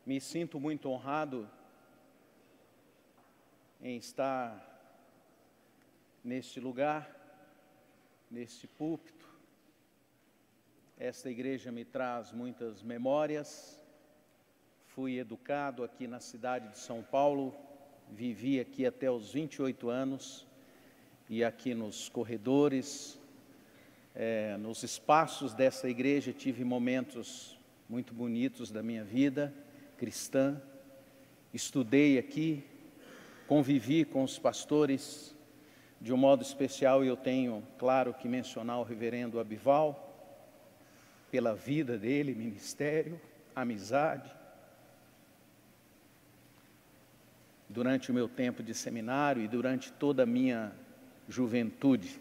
Me sinto muito honrado em estar neste lugar, neste púlpito. Esta igreja me traz muitas memórias. Fui educado aqui na cidade de São Paulo, vivi aqui até os 28 anos e aqui nos corredores, nos espaços dessa igreja tive momentos muito bonitos da minha vida cristã. Estudei aqui, convivi com os pastores de um modo especial, e eu tenho, claro, que mencionar o reverendo Abival, pela vida dele, ministério, amizade. Durante o meu tempo de seminário e durante toda a minha juventude.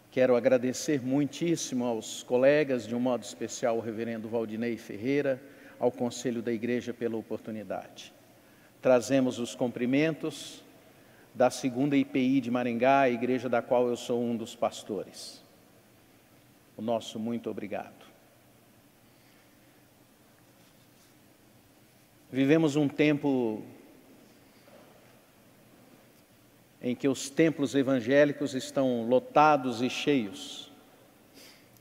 Quero agradecer muitíssimo aos colegas, de um modo especial ao reverendo Valdinei Ferreira, ao Conselho da Igreja pela oportunidade. Trazemos os cumprimentos da 2ª IPI de Maringá, a igreja da qual eu sou um dos pastores. O nosso muito obrigado. Vivemos um tempo em que os templos evangélicos estão lotados e cheios.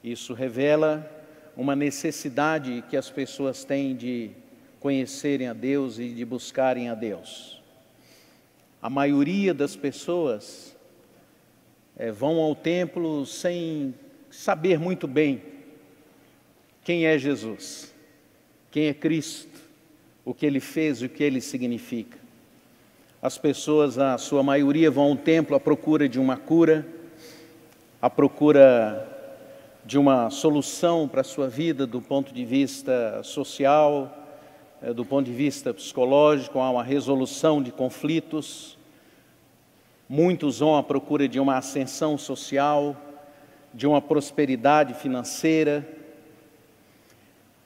Isso revela uma necessidade que as pessoas têm de conhecerem a Deus e de buscarem a Deus. A maioria das pessoas vão ao templo sem saber muito bem quem é Jesus, quem é Cristo, o que Ele fez e o que Ele significa. As pessoas, a sua maioria, vão ao templo à procura de uma cura, à procura de uma solução para a sua vida do ponto de vista social, do ponto de vista psicológico, há uma resolução de conflitos. Muitos vão à procura de uma ascensão social, de uma prosperidade financeira.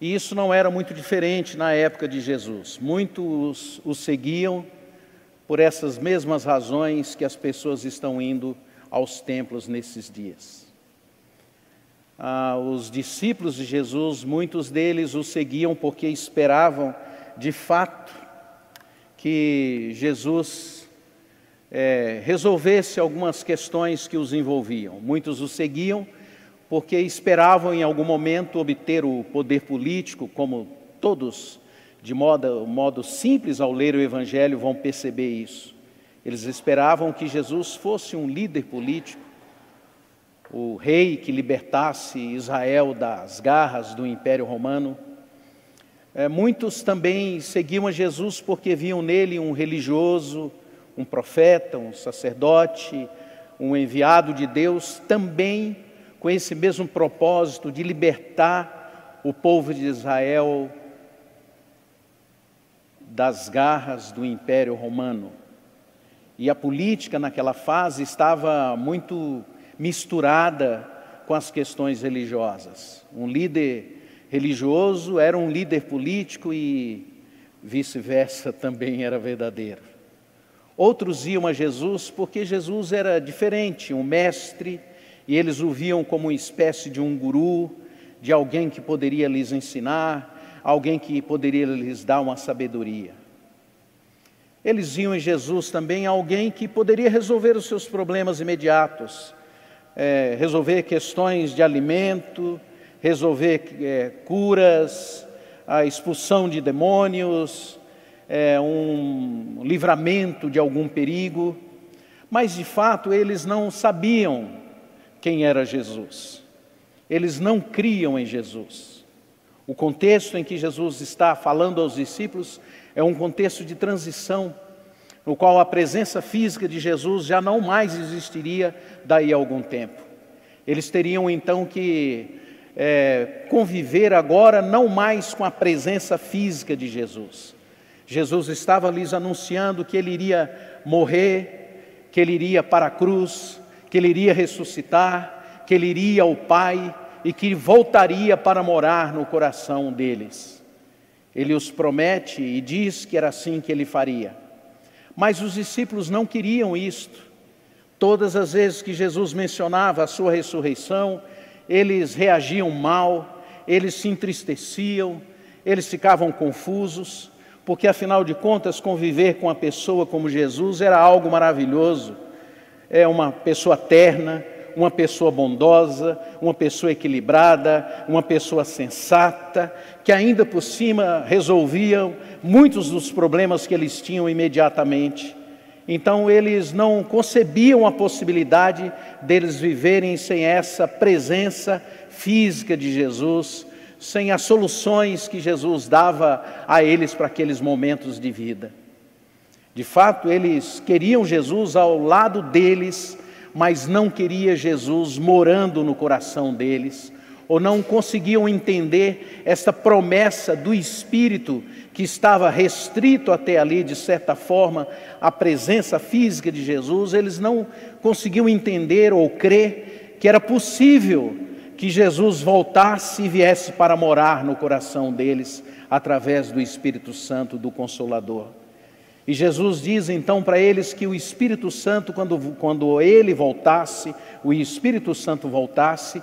E isso não era muito diferente na época de Jesus. Muitos o seguiam por essas mesmas razões que as pessoas estão indo aos templos nesses dias. Os discípulos de Jesus, muitos deles o seguiam porque esperavam, de fato, que Jesus resolvesse algumas questões que os envolviam. Muitos o seguiam porque esperavam em algum momento obter o poder político, como todos, de modo simples, ao ler o Evangelho, vão perceber isso. Eles esperavam que Jesus fosse um líder político, o rei que libertasse Israel das garras do Império Romano. Muitos também seguiam a Jesus porque viam nele um religioso, um profeta, um sacerdote, um enviado de Deus, também com esse mesmo propósito de libertar o povo de Israel das garras do Império Romano. E a política naquela fase estava muito misturada com as questões religiosas. Um líder religioso era um líder político e vice-versa também era verdadeiro. Outros iam a Jesus porque Jesus era diferente, um mestre, e eles o viam como uma espécie de um guru, de alguém que poderia lhes ensinar, alguém que poderia lhes dar uma sabedoria. Eles viam em Jesus também alguém que poderia resolver os seus problemas imediatos, resolver questões de alimento, resolver curas, a expulsão de demônios, um livramento de algum perigo. Mas, de fato, eles não sabiam quem era Jesus. Eles não criam em Jesus. O contexto em que Jesus está falando aos discípulos é um contexto de transição, no qual a presença física de Jesus já não mais existiria daí a algum tempo. Eles teriam então que conviver agora não mais com a presença física de Jesus. Jesus estava lhes anunciando que Ele iria morrer, que Ele iria para a cruz, que Ele iria ressuscitar, que Ele iria ao Pai e que voltaria para morar no coração deles. Ele os promete e diz que era assim que Ele faria. Mas os discípulos não queriam isto. Todas as vezes que Jesus mencionava a sua ressurreição, eles reagiam mal, eles se entristeciam, eles ficavam confusos, porque afinal de contas conviver com uma pessoa como Jesus era algo maravilhoso. É uma pessoa terna, uma pessoa bondosa, uma pessoa equilibrada, uma pessoa sensata, que ainda por cima resolviam muitos dos problemas que eles tinham imediatamente. Então eles não concebiam a possibilidade deles viverem sem essa presença física de Jesus, sem as soluções que Jesus dava a eles para aqueles momentos de vida. De fato, eles queriam Jesus ao lado deles, mas não queria Jesus morando no coração deles, ou não conseguiam entender essa promessa do Espírito que estava restrito até ali, de certa forma, à presença física de Jesus. Eles não conseguiam entender ou crer que era possível que Jesus voltasse e viesse para morar no coração deles, através do Espírito Santo, do Consolador. E Jesus diz então para eles que o Espírito Santo, quando ele voltasse, o Espírito Santo voltasse,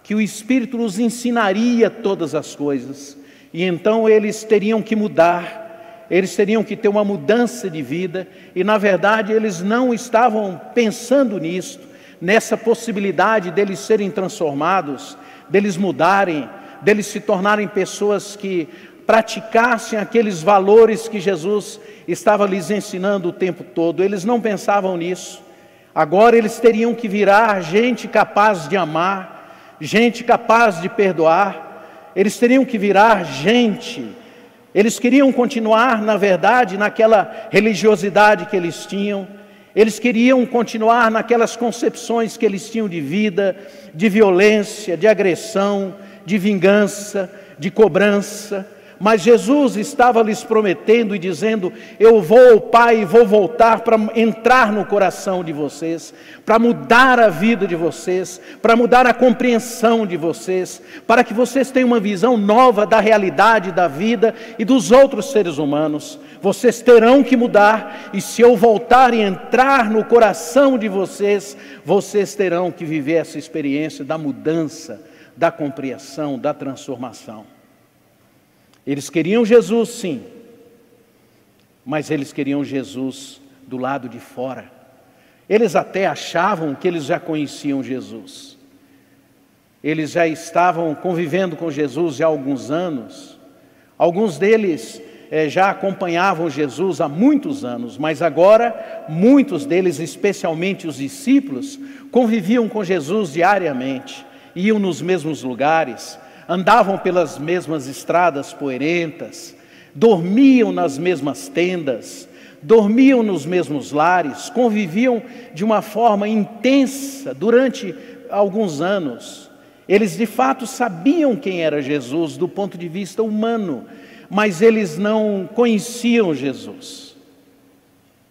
que o Espírito nos ensinaria todas as coisas. E então eles teriam que mudar, eles teriam que ter uma mudança de vida. E na verdade eles não estavam pensando nisso, nessa possibilidade deles serem transformados, deles mudarem, deles se tornarem pessoas que praticassem aqueles valores que Jesus estava lhes ensinando o tempo todo. Eles não pensavam nisso. Agora eles teriam que virar gente capaz de amar, gente capaz de perdoar. Eles teriam que virar gente. Eles queriam continuar, na verdade, naquela religiosidade que eles tinham. Eles queriam continuar naquelas concepções que eles tinham de vida, de violência, de agressão, de vingança, de cobrança. Mas Jesus estava lhes prometendo e dizendo: eu vou, Pai, vou voltar para entrar no coração de vocês, para mudar a vida de vocês, para mudar a compreensão de vocês, para que vocês tenham uma visão nova da realidade da vida e dos outros seres humanos. Vocês terão que mudar, e se eu voltar e entrar no coração de vocês, vocês terão que viver essa experiência da mudança, da compreensão, da transformação. Eles queriam Jesus, sim, mas eles queriam Jesus do lado de fora. Eles até achavam que eles já conheciam Jesus. Eles já estavam convivendo com Jesus há alguns anos. Alguns deles já acompanhavam Jesus há muitos anos, mas agora muitos deles, especialmente os discípulos, conviviam com Jesus diariamente, iam nos mesmos lugares, andavam pelas mesmas estradas poeirentas, dormiam nas mesmas tendas, dormiam nos mesmos lares, conviviam de uma forma intensa durante alguns anos. Eles de fato sabiam quem era Jesus do ponto de vista humano, mas eles não conheciam Jesus.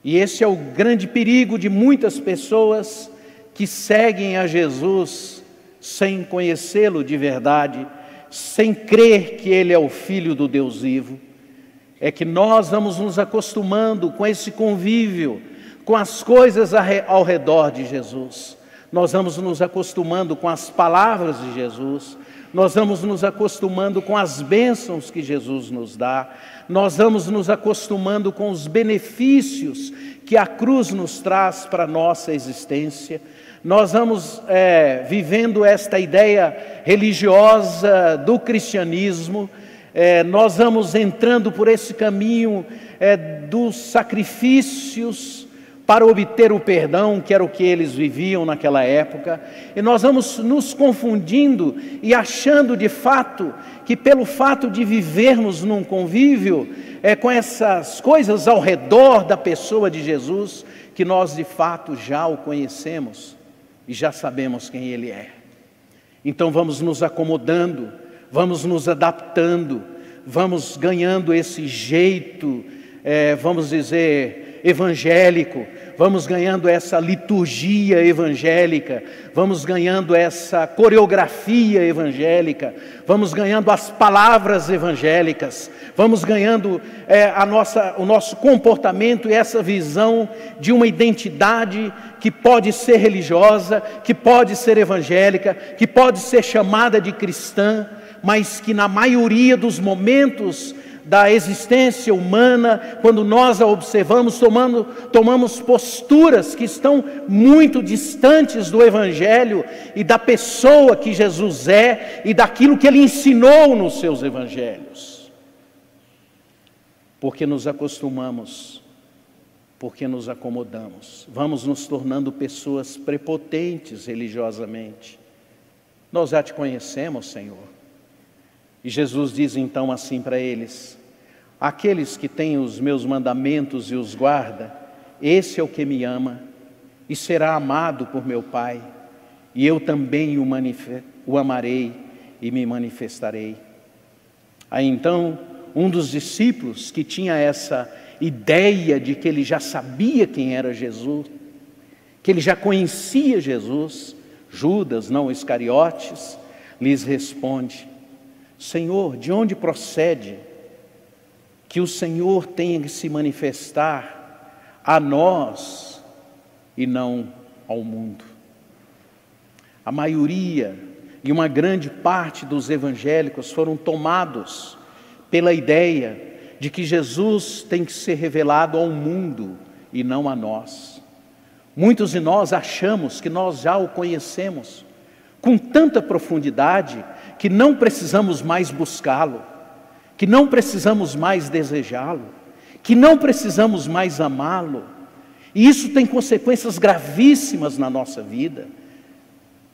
E esse é o grande perigo de muitas pessoas que seguem a Jesus sem conhecê-lo de verdade, sem crer que Ele é o Filho do Deus vivo. É que nós vamos nos acostumando com esse convívio, com as coisas ao redor de Jesus. Nós vamos nos acostumando com as palavras de Jesus. Nós vamos nos acostumando com as bênçãos que Jesus nos dá. Nós vamos nos acostumando com os benefícios que a cruz nos traz para a nossa existência. Nós vamos vivendo esta ideia religiosa do cristianismo. Nós vamos entrando por esse caminho dos sacrifícios para obter o perdão, que era o que eles viviam naquela época. E nós vamos nos confundindo e achando de fato que pelo fato de vivermos num convívio com essas coisas ao redor da pessoa de Jesus, que nós de fato já o conhecemos e já sabemos quem Ele é. Então vamos nos acomodando, vamos nos adaptando, vamos ganhando esse jeito, vamos dizer, evangélico, vamos ganhando essa liturgia evangélica, vamos ganhando essa coreografia evangélica, vamos ganhando as palavras evangélicas, vamos ganhando o nosso comportamento e essa visão de uma identidade que pode ser religiosa, que pode ser evangélica, que pode ser chamada de cristã, mas que na maioria dos momentos da existência humana, quando nós a observamos, tomamos posturas que estão muito distantes do Evangelho e da pessoa que Jesus é e daquilo que Ele ensinou nos seus Evangelhos. Porque nos acostumamos, porque nos acomodamos, vamos nos tornando pessoas prepotentes religiosamente. Nós já te conhecemos, Senhor. E Jesus diz então assim para eles: aqueles que têm os meus mandamentos e os guarda, esse é o que me ama e será amado por meu Pai, e eu também o amarei e me manifestarei. Aí então, um dos discípulos que tinha essa ideia de que ele já sabia quem era Jesus, que ele já conhecia Jesus, Judas, não Iscariotes, lhes responde: Senhor, de onde procede que o Senhor tenha que se manifestar a nós e não ao mundo? A maioria e uma grande parte dos evangélicos foram tomados pela ideia de que Jesus tem que ser revelado ao mundo e não a nós. Muitos de nós achamos que nós já o conhecemos com tanta profundidade que não precisamos mais buscá-lo, que não precisamos mais desejá-lo, que não precisamos mais amá-lo. E isso tem consequências gravíssimas na nossa vida.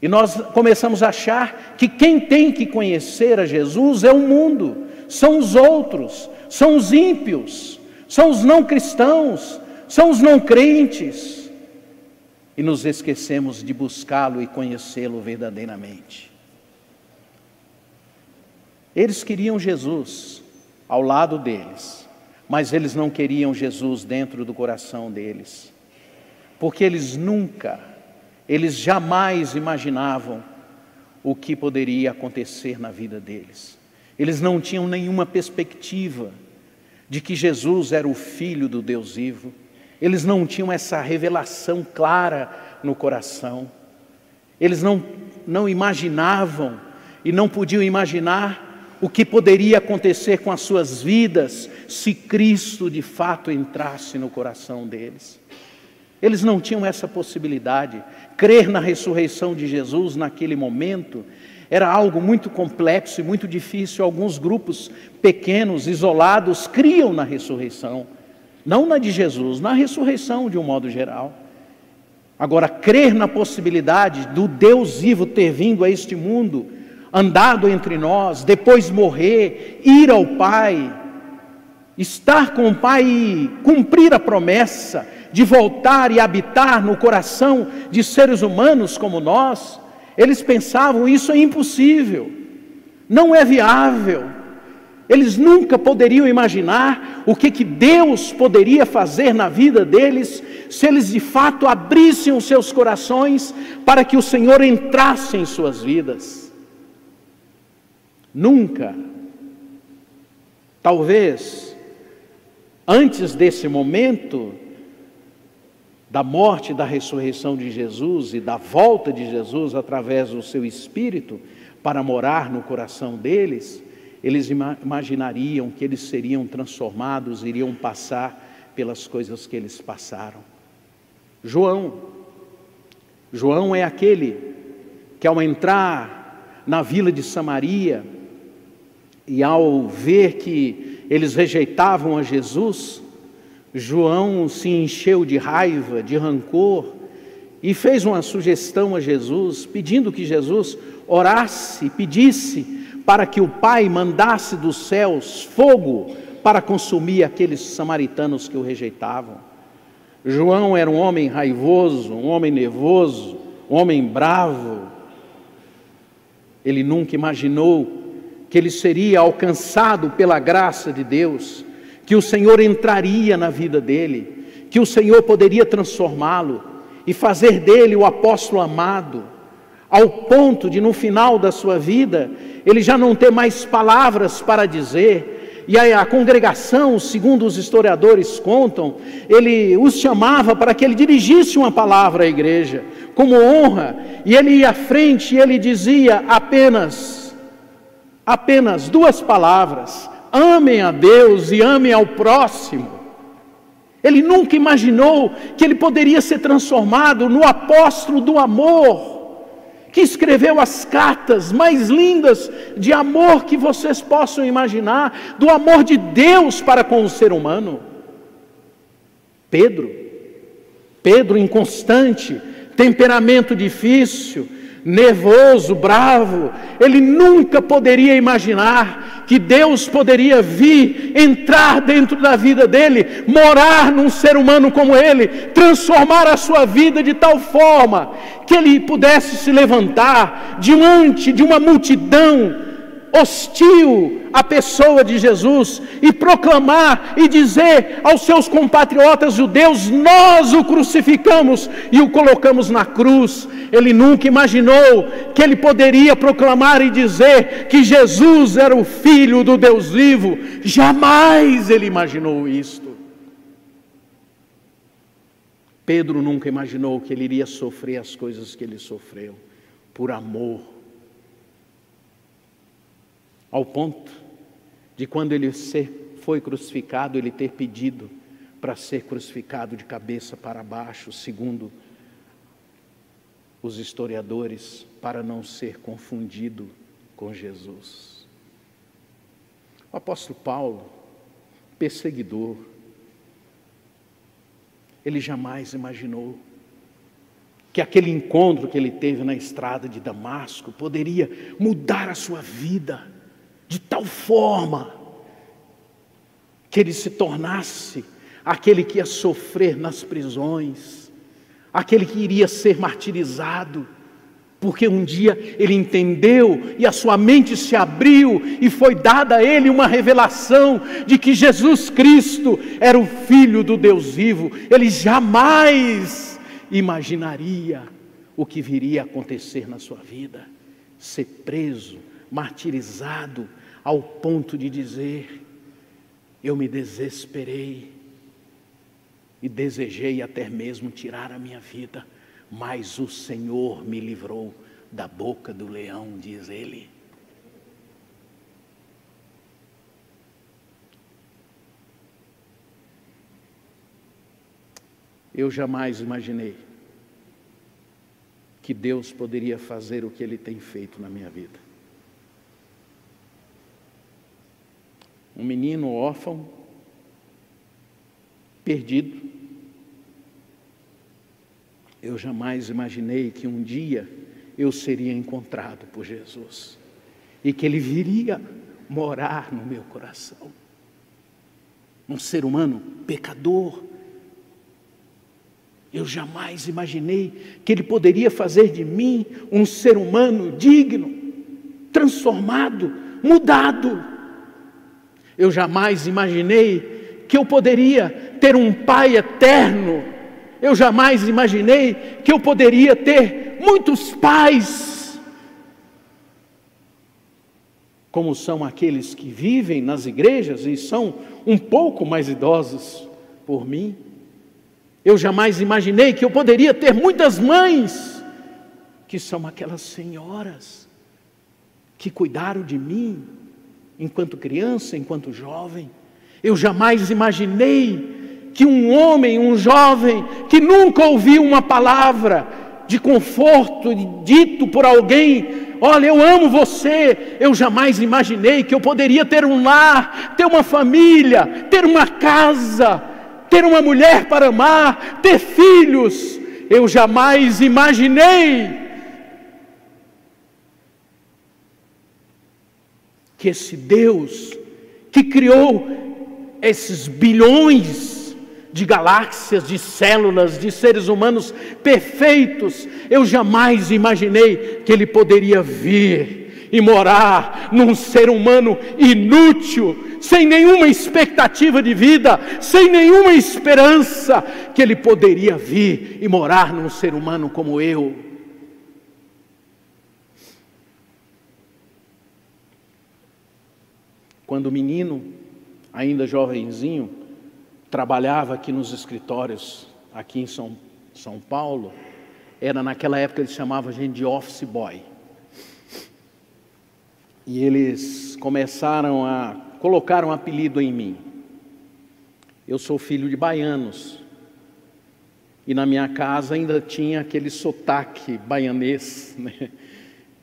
E nós começamos a achar que quem tem que conhecer a Jesus é o mundo, são os outros, são os ímpios, são os não cristãos, são os não crentes. E nos esquecemos de buscá-lo e conhecê-lo verdadeiramente. Eles queriam Jesus ao lado deles, mas eles não queriam Jesus dentro do coração deles, porque eles jamais imaginavam o que poderia acontecer na vida deles. Eles não tinham nenhuma perspectiva de que Jesus era o Filho do Deus vivo. Eles não tinham essa revelação clara no coração. Eles não imaginavam e não podiam imaginar o que poderia acontecer com as suas vidas se Cristo de fato entrasse no coração deles. Eles não tinham essa possibilidade. Crer na ressurreição de Jesus naquele momento era algo muito complexo e muito difícil. Alguns grupos pequenos, isolados, criam na ressurreição. Não na de Jesus, na ressurreição de um modo geral. Agora, crer na possibilidade do Deus vivo ter vindo a este mundo, andado entre nós, depois morrer, ir ao Pai, estar com o Pai e cumprir a promessa de voltar e habitar no coração de seres humanos como nós, eles pensavam: isso é impossível, não é viável. Eles nunca poderiam imaginar o que Deus poderia fazer na vida deles, se eles de fato abrissem os seus corações para que o Senhor entrasse em suas vidas. Nunca. Talvez, antes desse momento, da morte e da ressurreição de Jesus e da volta de Jesus através do seu Espírito para morar no coração deles, eles imaginariam que eles seriam transformados, iriam passar pelas coisas que eles passaram. João é aquele que, ao entrar na vila de Samaria e ao ver que eles rejeitavam a Jesus, João se encheu de raiva, de rancor, e fez uma sugestão a Jesus, pedindo que Jesus orasse, pedisse para que o Pai mandasse dos céus fogo para consumir aqueles samaritanos que o rejeitavam. João era um homem raivoso, um homem nervoso, um homem bravo. Ele nunca imaginou que ele seria alcançado pela graça de Deus, que o Senhor entraria na vida dele, que o Senhor poderia transformá-lo e fazer dele o apóstolo amado, ao ponto de, no final da sua vida, ele já não ter mais palavras para dizer. E a congregação, segundo os historiadores contam, ele os chamava para que ele dirigisse uma palavra à igreja, como honra, e ele ia à frente e ele dizia apenas: Apenas 2 palavras: amem a Deus e amem ao próximo. Ele nunca imaginou que ele poderia ser transformado no apóstolo do amor, que escreveu as cartas mais lindas de amor que vocês possam imaginar, do amor de Deus para com o ser humano. Pedro inconstante, temperamento difícil, nervoso, bravo, ele nunca poderia imaginar que Deus poderia vir, entrar dentro da vida dele, morar num ser humano como ele, transformar a sua vida de tal forma que ele pudesse se levantar diante de uma multidão hostil à pessoa de Jesus e proclamar e dizer aos seus compatriotas judeus: nós o crucificamos e o colocamos na cruz. Ele nunca imaginou que ele poderia proclamar e dizer que Jesus era o Filho do Deus vivo. Jamais ele imaginou isto. Pedro nunca imaginou que ele iria sofrer as coisas que ele sofreu por amor, ao ponto de, quando ele foi crucificado, ele ter pedido para ser crucificado de cabeça para baixo, segundo os historiadores, para não ser confundido com Jesus. O apóstolo Paulo, perseguidor, ele jamais imaginou que aquele encontro que ele teve na estrada de Damasco poderia mudar a sua vida de tal forma que ele se tornasse aquele que ia sofrer nas prisões, aquele que iria ser martirizado, porque um dia ele entendeu e a sua mente se abriu e foi dada a ele uma revelação de que Jesus Cristo era o Filho do Deus vivo. Ele jamais imaginaria o que viria a acontecer na sua vida: ser preso, martirizado, ao ponto de dizer: eu me desesperei e desejei até mesmo tirar a minha vida, mas o Senhor me livrou da boca do leão, diz ele. Eu jamais imaginei que Deus poderia fazer o que Ele tem feito na minha vida. Um menino órfão, perdido. Eu jamais imaginei que um dia eu seria encontrado por Jesus e que Ele viria morar no meu coração. Um ser humano pecador. Eu jamais imaginei que Ele poderia fazer de mim um ser humano digno, transformado, mudado. Eu jamais imaginei que eu poderia ter um Pai eterno. Eu jamais imaginei que eu poderia ter muitos pais, como são aqueles que vivem nas igrejas e são um pouco mais idosos por mim. Eu jamais imaginei que eu poderia ter muitas mães, que são aquelas senhoras que cuidaram de mim enquanto criança, enquanto jovem. Eu jamais imaginei que um homem, um jovem, que nunca ouviu uma palavra de conforto dito por alguém: olha, eu amo você. Eu jamais imaginei que eu poderia ter um lar, ter uma família, ter uma casa, ter uma mulher para amar, ter filhos. Eu jamais imaginei que esse Deus que criou esses bilhões de galáxias, de células, de seres humanos perfeitos, eu jamais imaginei que Ele poderia vir e morar num ser humano inútil, sem nenhuma expectativa de vida, sem nenhuma esperança, que Ele poderia vir e morar num ser humano como eu. Quando menino, ainda jovenzinho, trabalhava aqui nos escritórios, aqui em São Paulo. Era naquela época eles chamavam a gente de office boy. E eles começaram a colocar um apelido em mim. Eu sou filho de baianos. E na minha casa ainda tinha aquele sotaque baianês, né?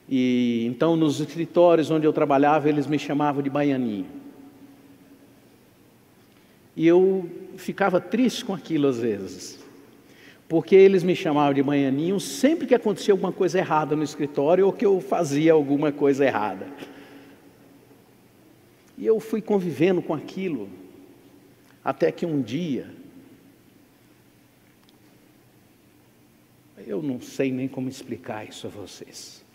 E então nos escritórios onde eu trabalhava, eles me chamavam de baianinho. E eu ficava triste com aquilo às vezes, porque eles me chamavam de baianinho sempre que acontecia alguma coisa errada no escritório ou que eu fazia alguma coisa errada. E eu fui convivendo com aquilo, até que um dia, eu não sei nem como explicar isso a vocês.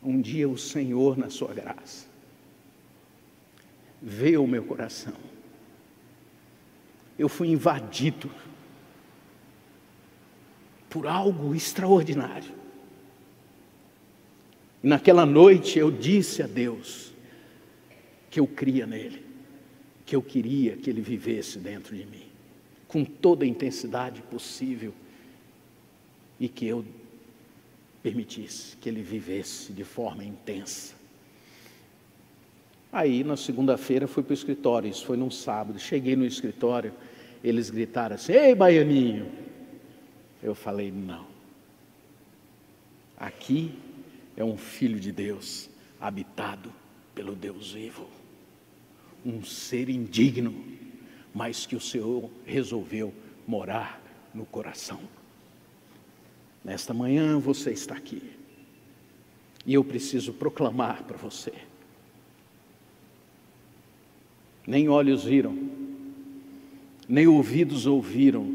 Um dia o Senhor, na sua graça, veio ao meu coração. Eu fui invadido por algo extraordinário. E naquela noite eu disse a Deus que eu cria nele, que eu queria que ele vivesse dentro de mim, com toda a intensidade possível, e que eu permitisse que ele vivesse de forma intensa. Aí na segunda-feira fui para o escritório, isso foi num sábado. Cheguei no escritório, eles gritaram assim: "Ei, baianinho!" Eu falei: "Não, aqui é um filho de Deus, habitado pelo Deus vivo, um ser indigno, mas que o Senhor resolveu morar no coração. Nesta manhã você está aqui, e eu preciso proclamar para você. Nem olhos viram, nem ouvidos ouviram,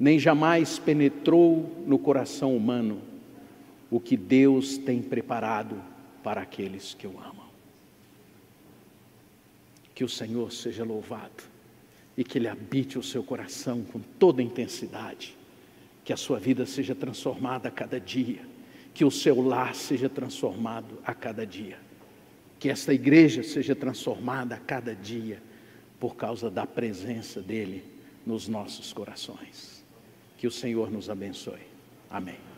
nem jamais penetrou no coração humano o que Deus tem preparado para aqueles que o amam." Que o Senhor seja louvado e que Ele habite o seu coração com toda a intensidade. Que a sua vida seja transformada a cada dia, que o seu lar seja transformado a cada dia, que esta igreja seja transformada a cada dia, por causa da presença dEle nos nossos corações. Que o Senhor nos abençoe. Amém.